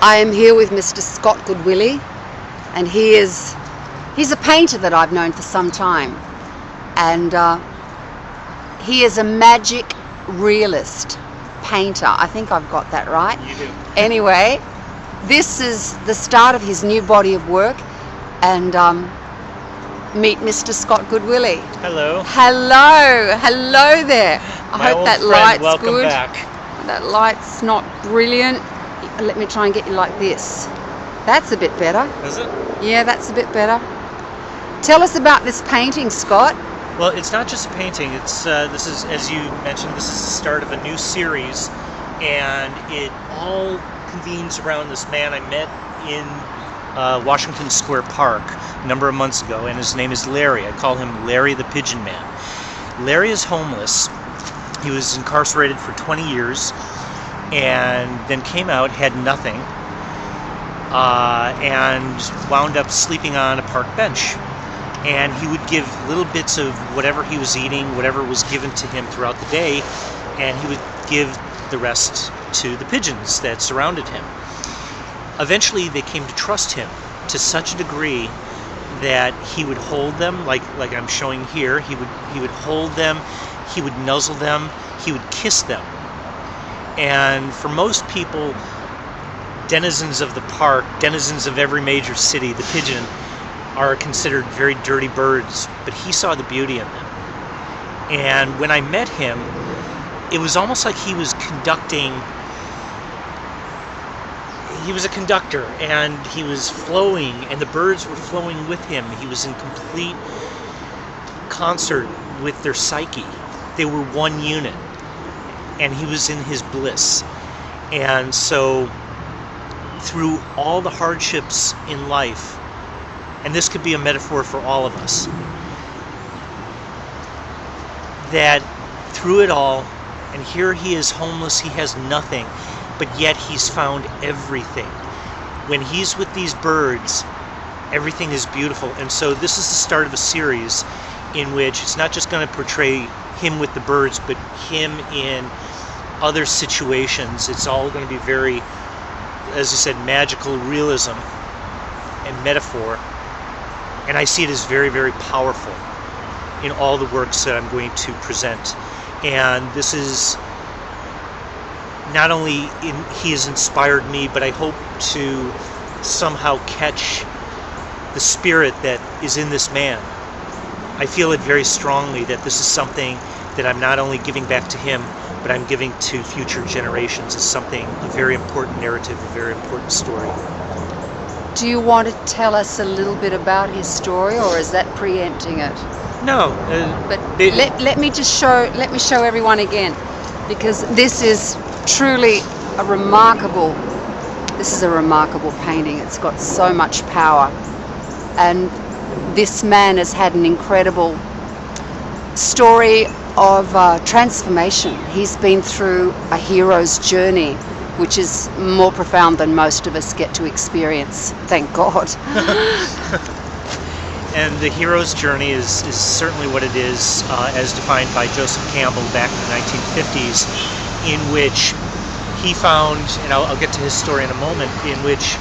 I am here with Mr. Scott Goodwillie, and he's a painter that I've known for some time, and he is a magic-realist painter. I think I've got that right. You do. Anyway, this is the start of his new body of work, and meet Mr. Scott Goodwillie. Hello. Hello there. I hope that light's welcome good. Back. That light's not brilliant. Let me try and get you like this. That's a bit better. Is it? Yeah, that's a bit better. Tell us about this painting, Scott. Well, it's not just a painting. It's this is, as you mentioned, this is the start of a new series, and it all convenes around this man I met in Washington Square Park a number of months ago, and his name is Larry. I call him Larry the Pigeon Man. Larry is homeless. He was incarcerated for 20 years and then came out, had nothing, and wound up sleeping on a park bench. And he would give little bits of whatever he was eating, whatever was given to him throughout the day, and he would give the rest to the pigeons that surrounded him. Eventually they came to trust him to such a degree that he would hold them, like I'm showing here. He would hold them, he would nuzzle them, he would kiss them. And for most people, denizens of the park, denizens of every major city, the pigeon are considered very dirty birds, but he saw the beauty in them. And when I met him, it was almost like he was conducting. He was a conductor, and he was flowing, and the birds were flowing with him. He was in complete concert with their psyche. They were one unit, and he was in his bliss. And so through all the hardships in life, and this could be a metaphor for all of us, that through it all, and here he is homeless, he has nothing, but yet he's found everything. When he's with these birds, everything is beautiful. And so this is the start of a series in which it's not just going to portray him with the birds, but him in other situations. It's all going to be very, as you said, magical realism and metaphor. And I see it as very, very powerful in all the works that I'm going to present. And this is not only he has inspired me, but I hope to somehow catch the spirit that is in this man. I feel it very strongly that this is something that I'm not only giving back to him, but I'm giving to future generations as something, a very important narrative, a very important story. Do you want to tell us a little bit about his story, or is that preempting it? No. But let me show everyone again, because this is truly a remarkable painting. It's got so much power, and this man has had an incredible story of transformation. He's been through a hero's journey, which is more profound than most of us get to experience, thank God. And the hero's journey is certainly what it is, as defined by Joseph Campbell back in the 1950s, in which he found, and I'll get to his story in a moment, in which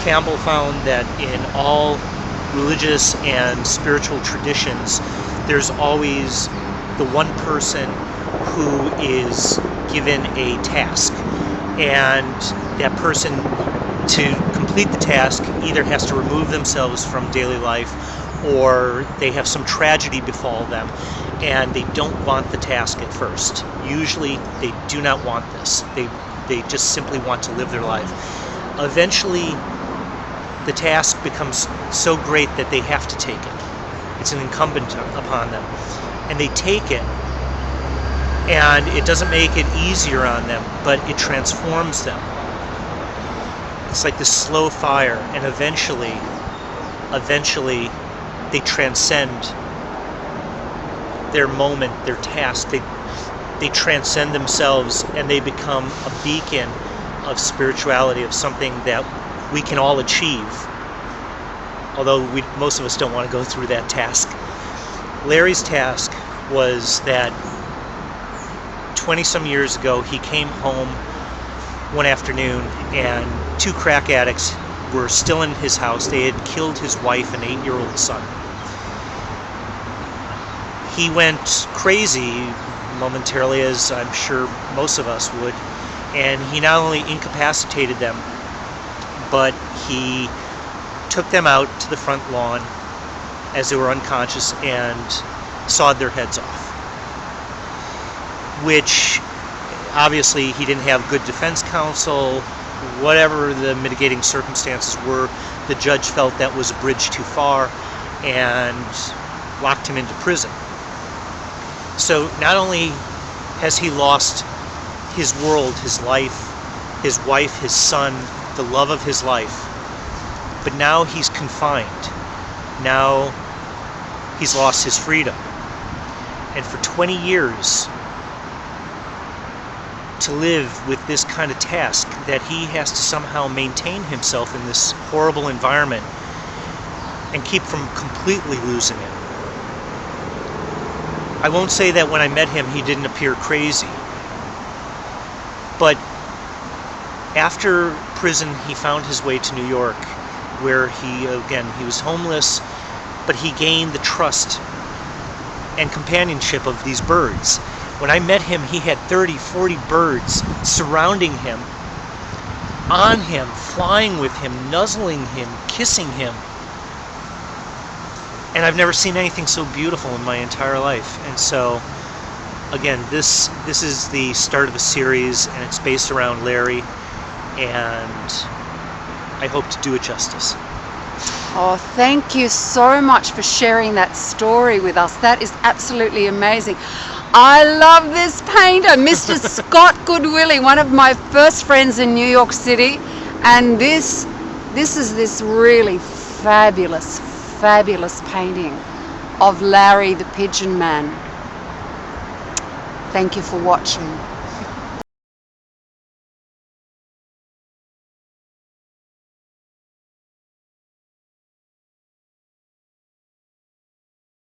Campbell found that in all religious and spiritual traditions, there's always the one person who is given a task, and that person, to complete the task, either has to remove themselves from daily life, or they have some tragedy befall them, and they don't want the task at first. Usually they do not want this. They just simply want to live their life. Eventually the task becomes so great that they have to take it. It's an incumbent upon them, and they take it, and it doesn't make it easier on them, but it transforms them. It's like this slow fire, and eventually they transcend their moment, their task. They transcend themselves, and they become a beacon of spirituality, of something that we can all achieve, although most of us don't want to go through that task. Larry's task was that 20 some years ago he came home one afternoon and two crack addicts were still in his house. They had killed his wife and 8-year-old son. He went crazy momentarily, as I'm sure most of us would, and he not only incapacitated them, but he took them out to the front lawn as they were unconscious and sawed their heads off. Which, obviously, he didn't have good defense counsel. Whatever the mitigating circumstances were, the judge felt that was a bridge too far and locked him into prison. So not only has he lost his world, his life, his wife, his son, the love of his life, but now he's confined. Now he's lost his freedom. And for 20 years, to live with this kind of task that he has to somehow maintain himself in this horrible environment and keep from completely losing it. I won't say that when I met him he didn't appear crazy, but after prison he found his way to New York, where he was homeless, but he gained the trust and companionship of these birds. When I met him, he had 30, 40 birds surrounding him, on him, flying with him, nuzzling him, kissing him. And I've never seen anything so beautiful in my entire life. And so, again, this is the start of a series, and it's based around Larry, and I hope to do it justice. Oh, thank you so much for sharing that story with us. That is absolutely amazing. I love this painter, Mr. Scott Goodwillie, one of my first friends in New York City. And this is this really fabulous painting of Larry the Pigeon Man. Thank you for watching.